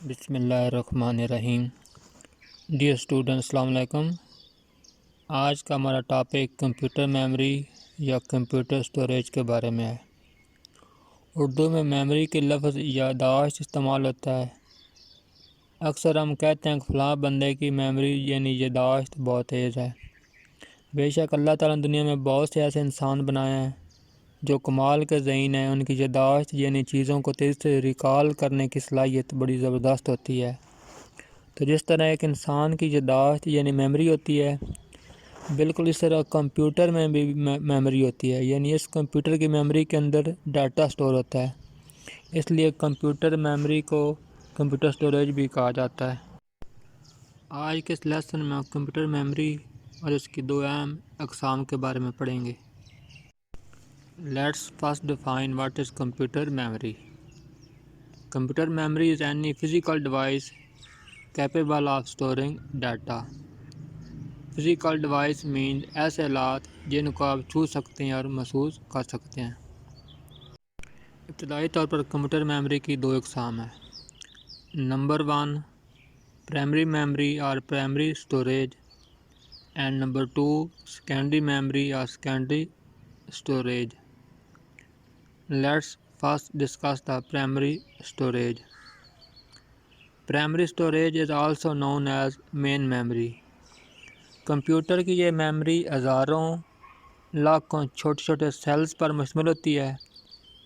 بسم اللہ الرحمن الرحیم۔ ڈیئر اسٹوڈنٹ، السلام علیکم۔ آج کا ہمارا ٹاپک کمپیوٹر میموری یا کمپیوٹر اسٹوریج کے بارے میں ہے۔ اردو میں میموری کے لفظ یادداشت استعمال ہوتا ہے۔ اکثر ہم کہتے ہیں کہ فلاں بندے کی میموری یعنی یادداشت بہت تیز ہے۔ بے شک اللہ تعالیٰ نے دنیا میں بہت سے ایسے انسان بنائے ہیں جو کمال کے ذہین ہیں۔ ان کی یادداشت یعنی چیزوں کو تیزی سے ریکال کرنے کی صلاحیت بڑی زبردست ہوتی ہے۔ تو جس طرح ایک انسان کی یادداشت یعنی میموری ہوتی ہے، بالکل اس طرح کمپیوٹر میں بھی میموری ہوتی ہے، یعنی اس کمپیوٹر کی میموری کے اندر ڈیٹا سٹور ہوتا ہے۔ اس لیے کمپیوٹر میموری کو کمپیوٹر اسٹوریج بھی کہا جاتا ہے۔ آج کے اس لیسن میں کمپیوٹر میموری اور اس کی دو اہم اقسام کے بارے میں پڑھیں گے۔ Let's first define what is computer memory. Computer memory is any physical device capable of storing data. Physical device means ایسے آلات جن کو آپ چھو سکتے ہیں اور محسوس کر سکتے ہیں۔ ابتدائی طور پر کمپیوٹر میموری کی دو اقسام ہیں۔ نمبر 1 پرائمری میموری اور primary storage, and number 2 secondary memory اور secondary storage. Let's first discuss the primary storage. Primary storage is also known as main memory. Computer کی یہ میموری ہزاروں لاکھوں چھوٹے چھوٹے سیلز پر مشتمل ہوتی ہے۔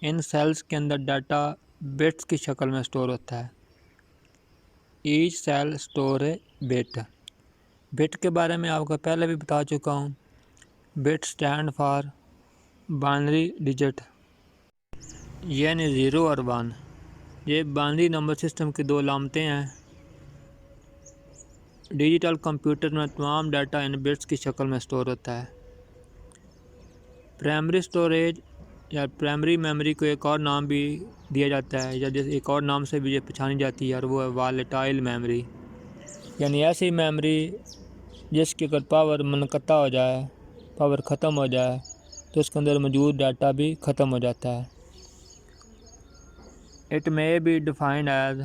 ان سیلز کے اندر ڈیٹا بٹس کی شکل میں سٹور ہوتا ہے۔ H cell store a bit. Bit کے بارے میں آپ کو پہلے بھی بتا چکا ہوں۔ But stand for binary digit, یعنی 0 اور 1۔ یہ بائنری نمبر سسٹم کی دو علامتیں ہیں۔ ڈیجیٹل کمپیوٹر میں تمام ڈیٹا ان بٹس کی شکل میں سٹور ہوتا ہے۔ پرائمری سٹوریج یا پرائمری میموری کو ایک اور نام بھی دیا جاتا ہے، یا جیسے ایک اور نام سے بھی یہ پہچانی جاتی ہے، اور وہ ہے والیٹائل میموری، یعنی ایسی میموری جس کی اگر پاور منقطع ہو جائے، پاور ختم ہو جائے تو اس کے اندر موجود ڈیٹا بھی ختم ہو جاتا ہے۔ It may be defined as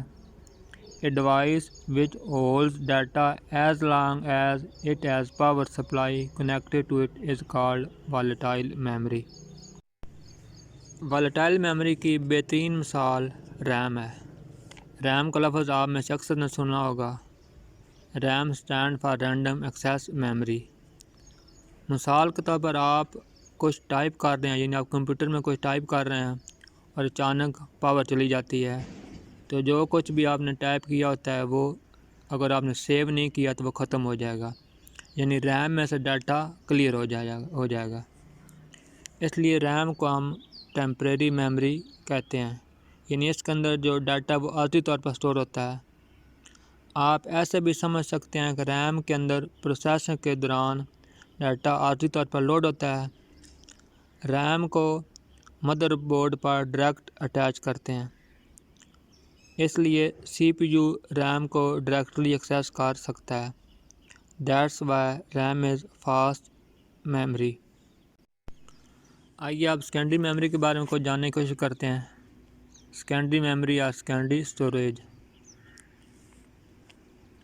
a device which holds data as long as it has power supply connected to it is called volatile memory. Volatile memory کی بہترین مثال ریم ہے۔ ریم کا لفظ آپ میں سے اکثر نے سنا ہوگا۔ RAM stand for random access memory. مثال کے طور پر آپ کچھ ٹائپ کر رہے ہیں، یعنی آپ کمپیوٹر میں کچھ ٹائپ کر رہے ہیں اور اچانک پاور چلی جاتی ہے، تو جو کچھ بھی آپ نے ٹائپ کیا ہوتا ہے وہ اگر آپ نے سیو نہیں کیا تو وہ ختم ہو جائے گا، یعنی ریم میں سے ڈیٹا کلیئر ہو جائے گا۔ اس لیے ریم کو ہم ٹیمپریری میموری کہتے ہیں، یعنی اس کے اندر جو ڈیٹا وہ عارضی طور پر سٹور ہوتا ہے۔ آپ ایسے بھی سمجھ سکتے ہیں کہ ریم کے اندر پروسیسنگ کے دوران ڈیٹا عارضی طور پر لوڈ ہوتا ہے۔ ریم کو مدر بورڈ پر ڈائریکٹ اٹیچ کرتے ہیں، اس لیے سی پی یو ریم کو ڈائریکٹلی ایکسیس کر سکتا ہے۔ That's why RAM is fast memory. آئیے آپ سیکنڈری میموری کے بارے میں کچھ جاننے کی کوشش کرتے ہیں۔ سیکنڈری میموری یا سیکنڈری اسٹوریج۔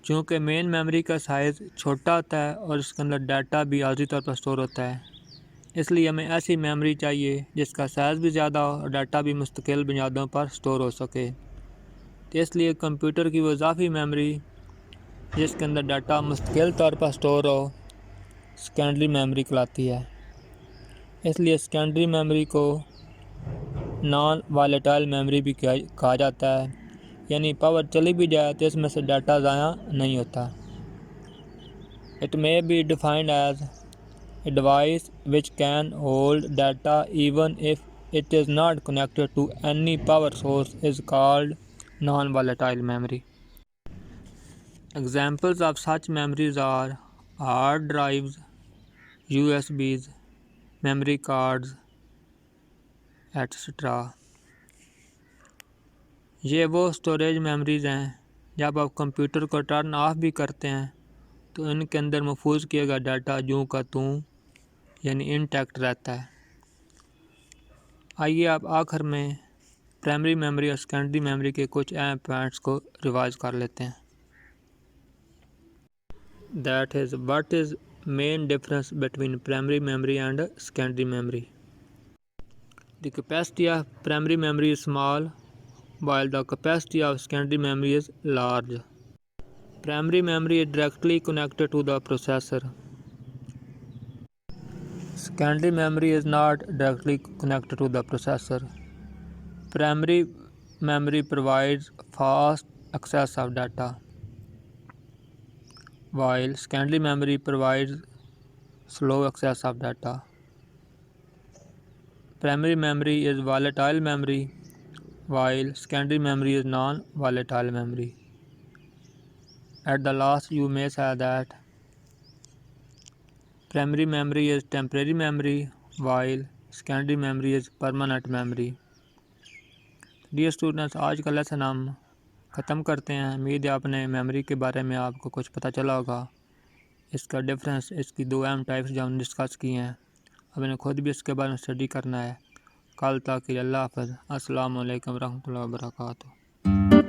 چونکہ مین میموری کا سائز چھوٹا ہوتا ہے اور اس کے اندر ڈیٹا بھی عارضی طور پر سٹور ہوتا ہے، اس لیے ہمیں ایسی میموری چاہیے جس کا سائز بھی زیادہ ہو اور ڈیٹا بھی مستقل بنیادوں پر سٹور ہو سکے۔ تو اس لیے کمپیوٹر کی وہ اضافی میموری جس کے اندر ڈیٹا مستقل طور پر سٹور ہو سیکنڈری میموری کہلاتی ہے۔ اس لیے سیکنڈری میموری کو نان والیٹائل میموری بھی کہا جاتا ہے، یعنی پاور چلی بھی جائے تو اس میں سے ڈیٹا ضائع نہیں ہوتا۔ It may be defined as a device which can hold data even if it is not connected to any power source is called non-volatile memory. Examples of such memories are hard drives, USBs, memory cards, etc. یہ وہ storage memories ہیں جب آپ computer کو turn off بھی کرتے ہیں تو ان کے اندر محفوظ کیا گیا ڈیٹا جوں کا توں یعنی انٹیکٹ رہتا ہے۔ آئیے آپ آخر میں پرائمری میموری اور سیکنڈری میموری کے کچھ اہم پوائنٹس کو ریوائز کر لیتے ہیں. That is, what is main difference between primary memory and secondary memory? The capacity of primary memory is small, while the capacity of secondary memory is large. Primary memory is directly connected to the processor. Secondary memory is not directly connected to the processor. Primary memory provides fast access of data, while secondary memory provides slow access of data. Primary memory is volatile memory, while secondary memory is non-volatile memory. At the last, you may say that primary memory is temporary memory, while secondary memory is permanent memory. Dear students, آج کا lesson ہم ختم کرتے ہیں. امید ہے آپ نے میموری کے بارے میں آپ کو کچھ پتہ چلا ہوگا. اس کا ڈفرینس، اس کی 2 اہم ٹائپس جو ہم نے ڈسکس کی ہیں، اب نے خود بھی اس کے بارے میں اسٹڈی کرنا ہے. کل تک کے لیے اللہ حافظ. السلام علیکم ورحمۃ اللہ وبرکاتہ.